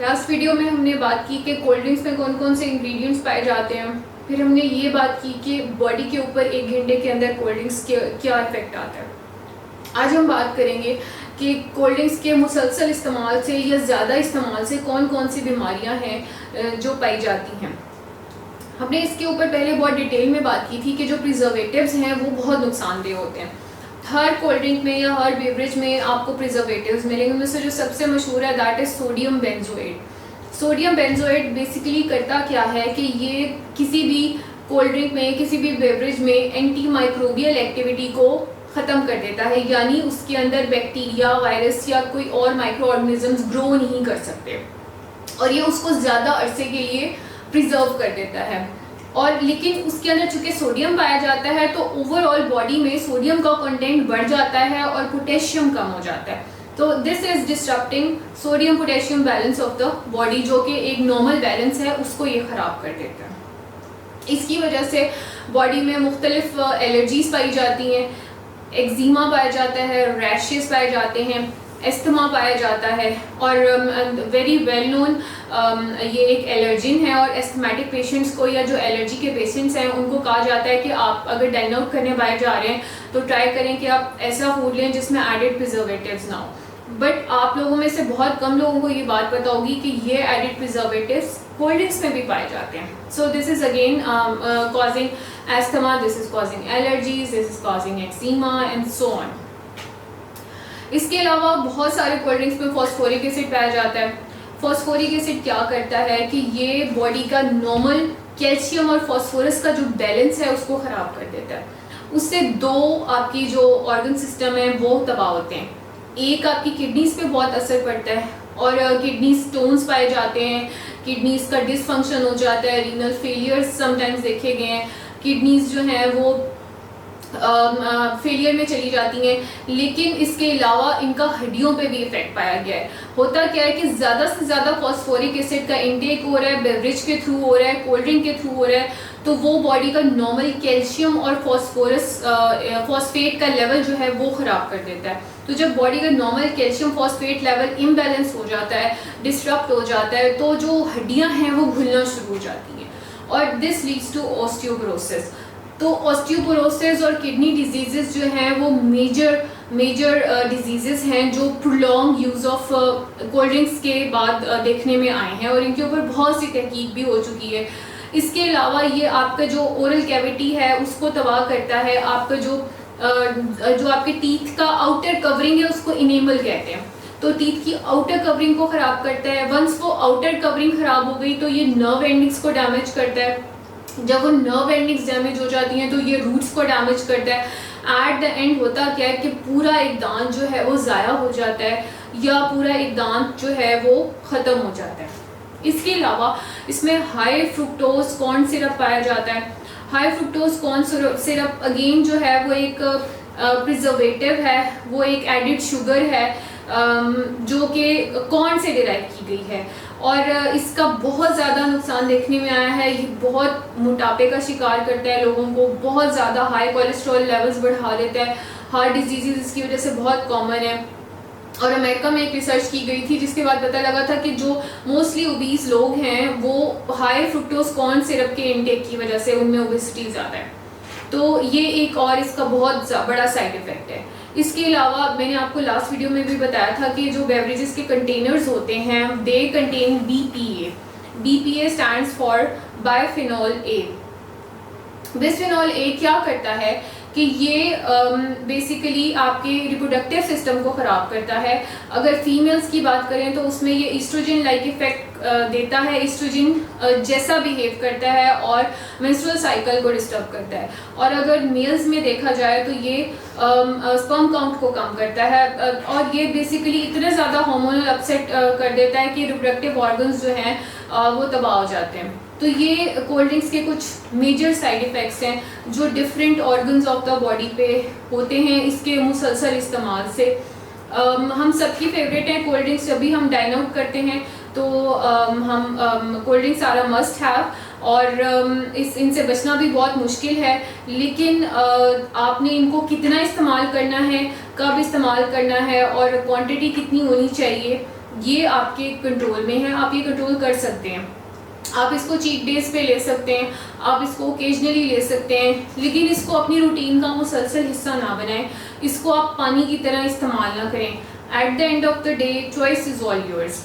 Last video में हमने बात की कि कोल्ड ड्रिंक्स में कौन कौन से इंग्रेडिएंट्स पाए जाते हैं। फिर हमने ये बात की कि बॉडी के ऊपर 1 घंटे के अंदर कोल्ड ड्रिंक्स के क्या इफेक्ट आता है। आज हम बात करेंगे कि कोल्ड ड्रिंक्स के मुसलसल इस्तेमाल से या ज़्यादा इस्तेमाल से कौन कौन सी बीमारियां हैं जो पाई जाती हैं। हमने इसके ऊपर पहले बहुत डिटेल में बात की थी कि जो प्रिजर्वेटिव्स हैं वो बहुत नुकसानदेह होते हैं। हर कोल्ड ड्रिंक में या हर बेवरेज में आपको प्रिजर्वेटिव्स मिलेंगे। उनमें से जो सबसे मशहूर है that is sodium benzoate. Sodium benzoate basically करता क्या है कि ये किसी भी कोल्ड ड्रिंक में, किसी भी बेवरेज में एंटी माइक्रोबियल एक्टिविटी को ख़त्म कर देता है, यानी उसके अंदर बैक्टीरिया, वायरस या कोई और माइक्रो ऑर्गेनिजम्स ग्रो नहीं कर सकते और ये उसको ज़्यादा अरसे के लिए प्रिजर्व कर देता है। और लेकिन उसके अंदर चूंकि सोडियम पाया जाता है तो ओवरऑल बॉडी में सोडियम का कंटेंट बढ़ जाता है और पोटेशियम कम हो जाता है। तो this is disturbing sodium potassium balance of the body, जो कि एक नॉर्मल बैलेंस है उसको ये ख़राब कर देता है। इसकी वजह से बॉडी में मुख्तलिफ एलर्जीज पाई जाती हैं, एक्जिमा पाया जाता है, रैशेस पाए जाते हैं, एस्थमा पाया जाता है और वेरी वेल नोन ये एक एलर्जिन है। और एस्थमेटिक पेशेंट्स को या जो एलर्जी के पेशेंट्स हैं उनको कहा जाता है कि आप अगर डाइन आउट करने बाहर जा रहे हैं तो ट्राई करें कि आप ऐसा फूड लें जिसमें एडेड प्रिजर्वेटिव्स ना हो। बट आप लोगों में से बहुत कम लोगों को ये बात पता होगी कि ये एडेड प्रिजर्वेटिव्स कोल्ड ड्रिंक्स में भी पाए जाते हैं। So this is again causing asthma, this is causing allergies, this is causing eczema and so on. इसके अलावा बहुत सारे कोल्ड ड्रिंक्स में फॉस्फोरिक एसिड पाया जाता है। फॉस्फोरिक एसिड क्या करता है कि ये बॉडी का नॉर्मल कैल्शियम और फॉस्फोरस का जो बैलेंस है उसको ख़राब कर देता है। उससे दो आपकी जो ऑर्गन सिस्टम है वो तबाह होते हैं। एक आपकी किडनीज पे बहुत असर पड़ता है और किडनी स्टोन्स पाए जाते हैं, किडनीज का डिसफंक्शन हो जाता है, रीनल फेलियर्स समटाइम्स देखे गए हैं, किडनीज जो हैं वो फेलियर में चली जाती हैं। लेकिन इसके अलावा इनका हड्डियों पे भी इफेक्ट पाया गया है। होता क्या है कि ज़्यादा से ज़्यादा फॉस्फोरिक एसिड का इंटेक हो रहा है, बेवरेज के थ्रू हो रहा है, कोल्ड ड्रिंक के थ्रू हो रहा है, तो वो बॉडी का नॉर्मल कैल्शियम और फॉस्फेट का लेवल जो है वो ख़राब कर देता है। तो जब बॉडी का normal calcium phosphate level imbalance हो जाता है, डिस्टर्ब हो जाता है, तो जो हड्डियाँ हैं वो घुलना शुरू हो जाती हैं और दिस लीड्स टू ऑस्टियोपोरोसिस। तो ऑस्टियोपोरोसिस और किडनी डिजीजेस जो हैं वो मेजर डिजीजेस हैं जो prolong use of cold drinks के बाद देखने में आए हैं और इनके ऊपर बहुत सी तहकीक भी हो चुकी है। इसके अलावा ये आपका जो ओरल कैविटी है उसको तबाह करता है। आपका जो आपके टीथ का आउटर कवरिंग है उसको इनेमल कहते हैं, तो टीथ की आउटर कवरिंग को ख़राब करता है। वंस वो आउटर कवरिंग ख़राब हो गई तो ये नर्व एंडिंग्स को डैमेज करता है। जब वो नर्व एंडिंग्स डैमेज हो जाती हैं तो ये रूट्स को डैमेज करता है। एट द एंड होता क्या है कि पूरा एक दांत जो है वो ज़ाया हो जाता है या पूरा एक दांत जो है वो ख़त्म हो जाता है। इसके अलावा इसमें हाई फ्रुक्टोज कॉर्न सिरप पाया जाता है। High fructose corn syrup again जो है वो एक प्रिजर्वेटिव है, वो एक एडिड शुगर है जो कि कॉर्न से डिराइव की गई है और इसका बहुत ज़्यादा नुकसान देखने में आया है। ये बहुत मोटापे का शिकार करता है लोगों को, बहुत ज़्यादा हाई कोलेस्ट्रॉल लेवल्स बढ़ा देता है, हार्ट डिजीज़ इसकी वजह से बहुत कॉमन है। और अमेरिका में एक रिसर्च की गई थी जिसके बाद पता लगा था कि जो मोस्टली ओबीज लोग हैं वो हाई फ्रुक्टोज कॉर्न सिरप के इनटेक की वजह से उनमें ओबेसिटी ज़्यादा है। तो ये एक और इसका बहुत बड़ा साइड इफ़ेक्ट है। इसके अलावा मैंने आपको लास्ट वीडियो में भी बताया था कि जो बेवरेजेस के कंटेनर्स होते हैं they contain BPA। BPA stands for bisphenol A. Bisphenol A क्या करता है कि ये बेसिकली आपके रिप्रोडक्टिव सिस्टम को ख़राब करता है। अगर फीमेल्स की बात करें तो उसमें ये ईस्ट्रोजन लाइक इफेक्ट देता है, ईस्ट्रोजन जैसा बिहेव करता है और मेंस्ट्रुअल साइकिल को डिस्टर्ब करता है। और अगर मेल्स में देखा जाए तो ये स्पर्म काउंट को कम करता है और ये बेसिकली इतने ज़्यादा हार्मोनल अपसेट कर देता है कि रिप्रोडक्टिव ऑर्गन्स जो हैं वो तबाह हो जाते हैं। तो ये कोल्ड ड्रिंक्स के कुछ मेजर साइड इफ़ेक्ट्स हैं जो different organs of the body पे होते हैं इसके मुसलसल इस्तेमाल से। हम सबकी फेवरेट हैं कोल्ड ड्रिंक्स। जब भी हम डाइन आउट करते हैं तो हम cold drinks are a must have और इनसे बचना भी बहुत मुश्किल है। लेकिन आपने इनको कितना इस्तेमाल करना है, कब इस्तेमाल करना है और क्वांटिटी कितनी होनी चाहिए, ये आपके कंट्रोल में है, आप ये कंट्रोल कर सकते हैं। आप इसको चीट डेज पे ले सकते हैं, आप इसको ओकेजनली ले सकते हैं, लेकिन इसको अपनी रूटीन का मुसलसल हिस्सा ना बनाएं। इसको आप पानी की तरह इस्तेमाल ना करें। At the end of the day choice is all yours.